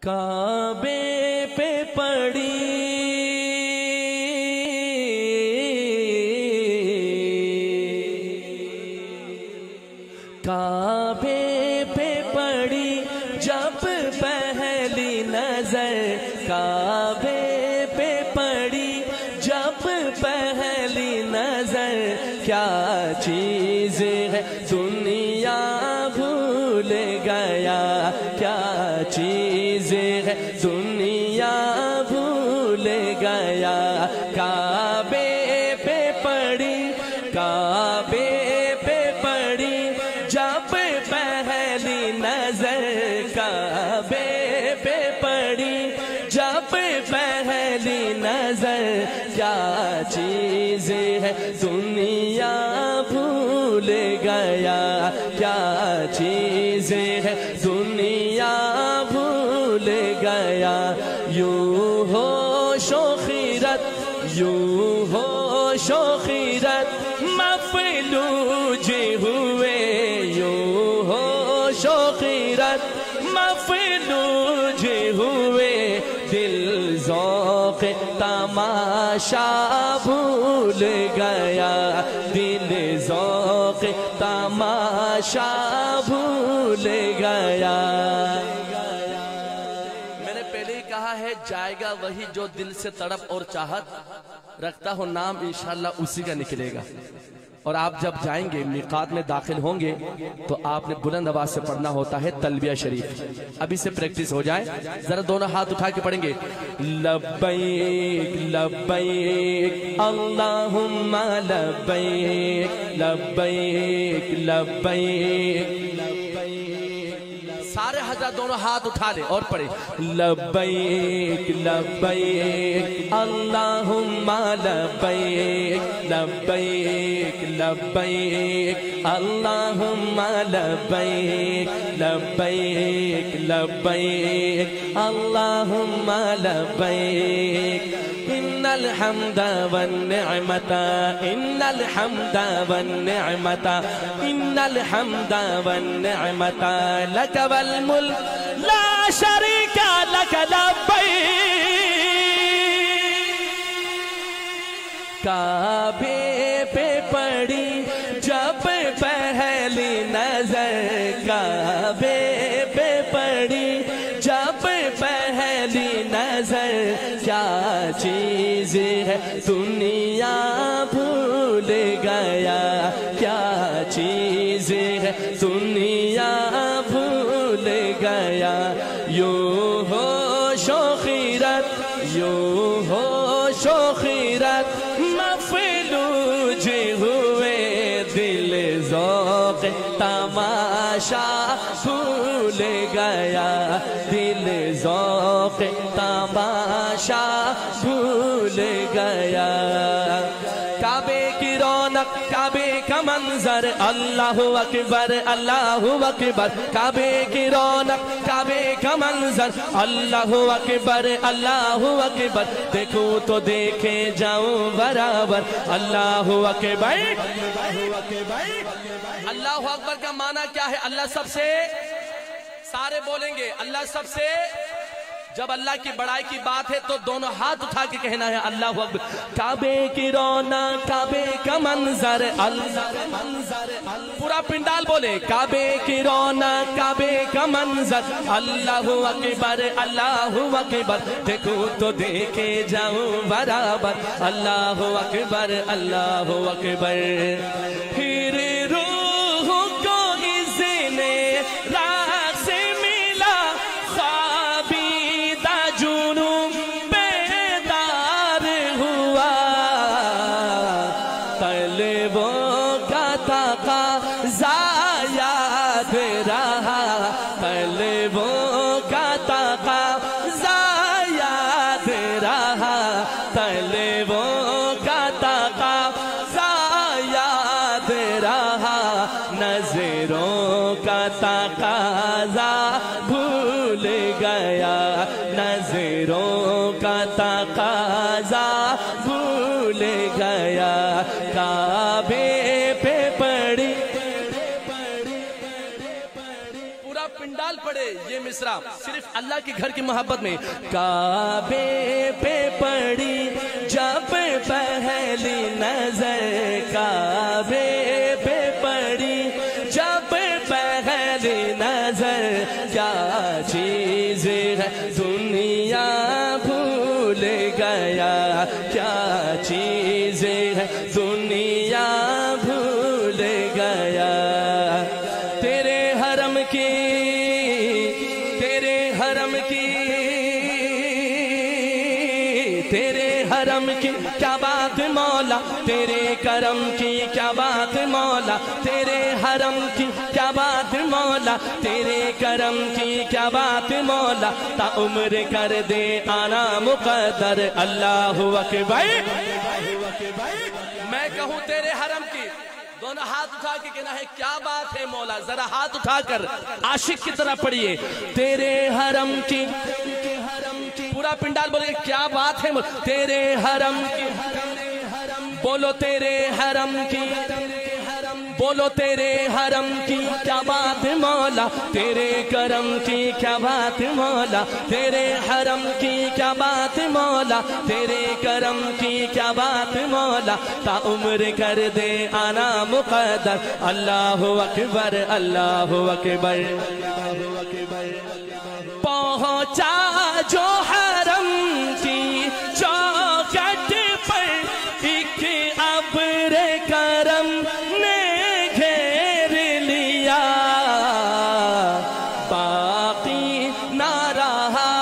کعبے پہ پڑی کعبے پہ پڑی جب پہلی نظر کعبے پہ پڑی جب پہلی نظر کیا چیز ہے دنیا بھول گیا کیا چیز ہے دنیا بھول گیا کعبے پہ پڑی کعبے پہ پڑی جب پہلی نظر کعبے پہ پڑی جب پہلی نظر کیا چیز ہے دنیا بھول گیا کیا چیز ہے دنیا بھول گیا یوں ہوش و خیرت یوں ہوش و خیرت مفلوج ہوئے یوں ہوش و خیرت مفلوج ہوئے دل ذوق تماشا بھول گیا دل ذوق تماشا بھول گیا میں نے پہلے ہی کہا ہے جائے گا وہی جو دل سے تڑپ اور چاہت رکھتا ہو نام انشاءاللہ اسی کا نکلے گا اور آپ جب جائیں گے میقات میں داخل ہوں گے تو آپ نے بلند آواز سے پڑھنا ہوتا ہے تلبیہ شریف ابھی سے پریکٹس ہو جائے ذرا دونوں ہاتھ اٹھا کے پڑھیں گے لبیک لبیک اللہم لبیک لبیک لبیک سارے حضرات دونوں ہاتھ اٹھا لیں اور پڑھیں لبیک لبیک اللہم لبیک لبیک لبیک اللہم لبیک لبیک لبیک اللہم لبیک ان الحمد والنعمت ان الحمد والنعمت ان الحمد والنعمت لک والملک لا شریک لک لبیک کعبے پہ پڑی جب پہلی نظر کعبے پہ پڑی جب پہلی نظر کیا چیز ہے دنیا بھول گیا کیا چیز ہے دنیا بھول گیا یوں ہوش و خیرت یوں ہوش و خیرت مفلوج ہوئے دل ذوق تماشا بھول گیا دل ذوق تماشا بھول گیا کعبے کی رونق کعبے کا منظر اللہ اکبر اللہ اکبر کعبے کی رونق کعبے کا منظر اللہ اکبر اللہ اکبر دیکھوں تو دیکھے جاؤں برابر اللہ اکبر اللہ اکبر کا معنی کیا ہے اللہ سب سے سارے بولیں گے اللہ سب سے جب اللہ کی بڑائی کی بات ہے تو دونوں ہاتھ اٹھا کے کہنا ہے اللہ اکبر کعبے کی رونق کعبے کا منظر پورا پنڈال بولے کعبے کی رونق کعبے کا منظر اللہ اکبر اللہ اکبر دیکھو تو دیکھے جاؤں برابر اللہ اکبر اللہ اکبر پھر روح کو اذن راہ سے ملا خوابیدہ جنون بیدار ہوا طلبوں کا تقاضا یاد رہا طلبوں کا تقاضا یاد رہا طلبوں کا تقاضا یاد رہا نظروں کا تقاضا بھول گیا نظروں کا تقاضا بھول گیا کعبے پہ پڑی پورا پنڈال پڑے یہ مصرع صرف اللہ کے گھر کی محبت میں. کعبے پہ پڑی جب پہلی نظر, کعبے پہ پڑی جب پہلی نظر, کیا چیز ہے دنیا بھول گیا, کیا چیز ہے دنیا بھول گیا. تیرے حرم کی, تیرے حرم کی, تیرے حرم کی کیا بات مولا, تیرے کرم کی کیا بات مولا, تیرے حرم کی کیا بات مولا, تیرے کرم کی کیا بات مولا. تا عمر کر دے آنا مقدر, اللہ اکبر. میں کہوں تیرے حرم کی, دونوں ہاتھ اٹھا کے کہنا ہے کیا بات ہے مولا. ذرا ہاتھ اٹھا کر عاشق کی طرح پڑھیے. تیرے حرم کی, پورا پنڈال بولے کیا بات ہے مولا. تیرے حرم کی, بولو تیرے حرم کی, بولو تیرے حرم کی کیا بات مولا, تیرے کرم کی کیا بات مولا, تیرے حرم کی کیا بات مولا, تیرے کرم کی کیا بات مولا. تا عمر کر دے آنا مقدر, اللہ اکبر, اللہ اکبر. پہنچا جو حرم کی چوکھٹ پر, ایک ابر کرم نے گھیر لیا, باقی نہ رہا,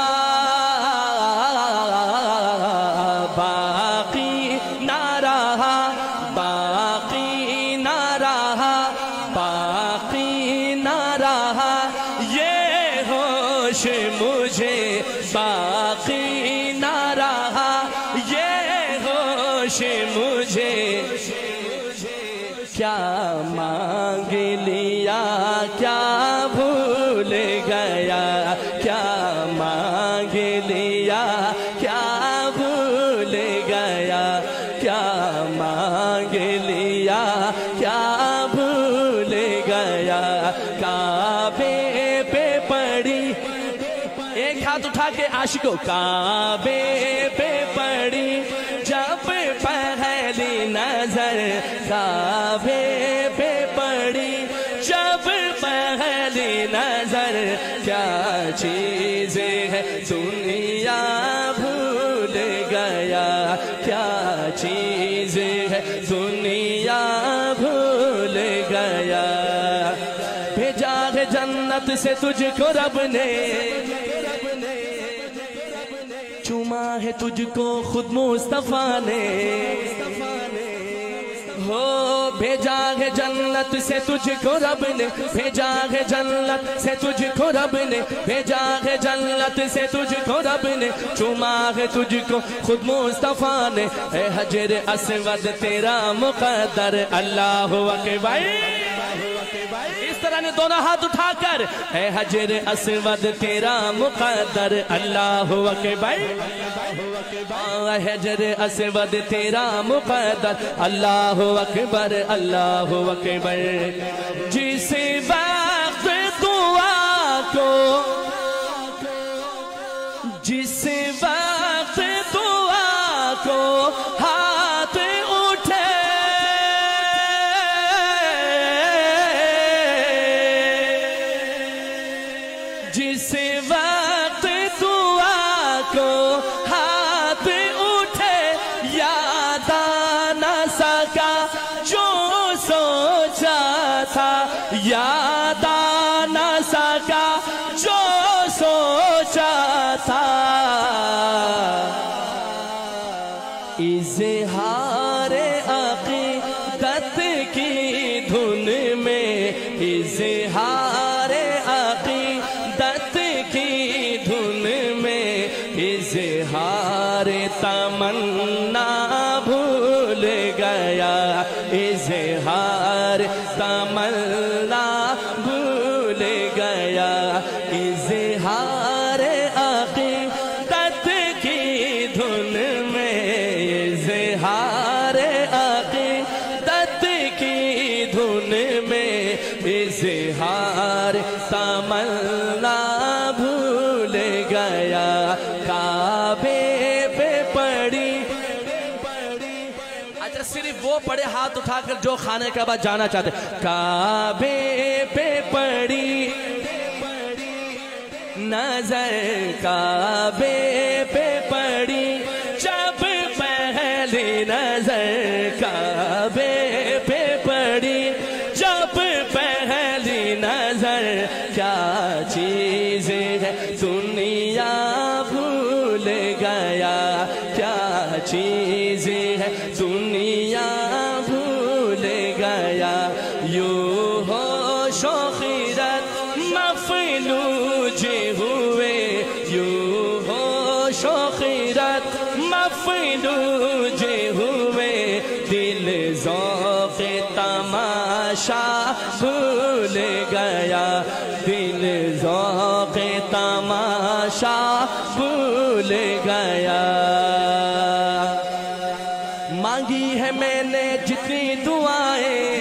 باقی نہ رہا, باقی نہ رہا, باقی نہ رہا. یہ ہوش مجھے باقی نہ رہا, یہ ہوش مجھے. کیا مانگ لیا کیا بھول گیا, کیا مانگ لیا کیا بھول گیا, کیا مانگ لیا کیا بھول گیا. کعبے پہ پڑی, ایک ہاتھ اٹھا کے عاشقوں, کعبے پہ پڑی جب پہلی نظر, کعبے پہ پڑی جب پہلی نظر. کیا چیز ہے دنیا بھول گیا, کیا چیز ہے دنیا بھول گیا. بھیجا ہے جنت سے تجھ کو رب نے, چوما ہے تجھ کو خود مصطفیٰ نے, ہو بھیجا ہے جنت سے تجھ کو رب نے, بھیجا ہے جنت سے تجھ کو رب نے, بھیجا ہے جنت سے تجھ کو رب نے, چوما ہے تجھ کو خود مصطفیٰ نے. اے حجر اسود تیرا مقدر, اللہ اکبر. اس طرح نے دونوں ہاتھ اٹھا کر, اے حجر اسود تیرا مقدر, اللہ اکبر. اے حجر اسود تیرا مقدر, اللہ اکبر, اللہ اکبر. جس وقت دعا کو, جس وقت دعا کو ہاتھ اٹھے, جس وقت دعا کو ہاتھ اٹھے, یاد آ نہ سکا جو سوچا تھا, یاد آ نہ سکا جو سوچا تھا. اظہار عقیدت کی دھن میں, اظہار عقیدت کی دھن میں, اظہار تمنا بھول گیا, اظہار تمنا بھول گیا. اظہار عقیدت کی دھن میں, اظہار عقیدت کی دھن میں, اظہار تمنا گیا کعبے پہ پڑی. اچھا صرف وہ پڑے ہاتھ اٹھا کر جو خانہ کعبہ جانا چاہتے. کعبے پہ پڑی نظر کعبے پہ پڑی جب پہلی نظر کعبے پہ پڑی جب پہلی نظر. کیا چیز ہے دنیا بھول گیا کیا چیز ہے دنیا بھول گیا. یوں ہوش و خیرت مفلوج ہوئے یوں ہوش و خیرت مفلوج ہوئے. دل ذوق تماشا بھول گیا دل ذوق تماشا بھول گیا. مانگی ہے میں نے جتنی دعائیں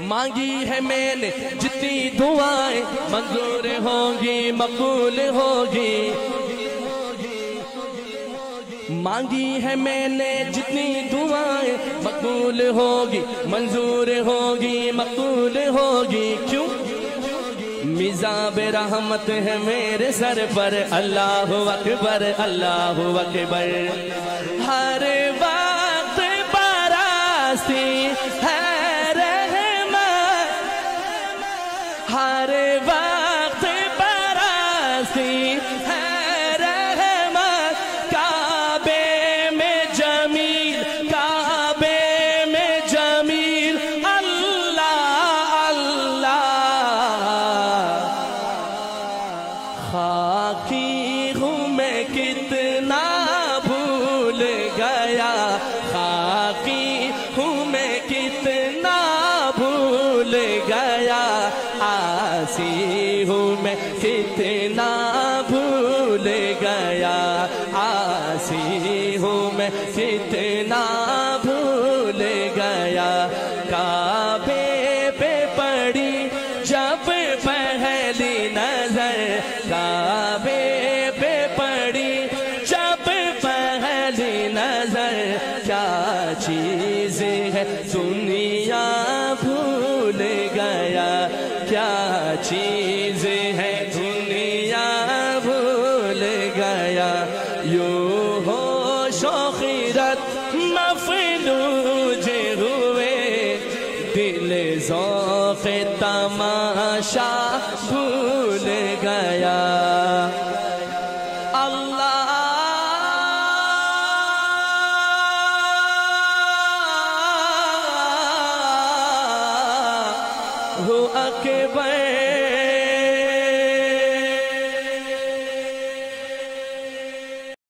مانگی ہے میں نے جتنی دعائیں منظور ہوں گی مقبول ہوگی. مانگی ہے میں نے جتنی دعائیں مقبول ہوگی منظور ہوگی مقبول ہوگی. کیوں مزاب رحمت ہے میرے سر پر. اللہ اکبر اللہ اکبر. ہر وقت برستی ہے رحمت ہر وقت برستی ہے رحمت. کعبے میں جمیل کعبے میں جمیل اللہ اللہ. خاکی ہوں میں کتنا بھول گیا خاکی ہوں میں کتنا بھول گیا. آسی ہوں میں کتنا بھول گیا آسی ہوں میں کتنا بھول گیا. کعبے پہ پڑی جب پہلی نظر کعبے پہ پڑی جب پہلی نظر. کیا چیز ہے دنیا بھول گیا کیا چیز ہے دنیا بھول گیا. یوں ہوش و خیرت مفلوج ہوئے دل ذوق تماشا بھول گیا. اللہ اکبر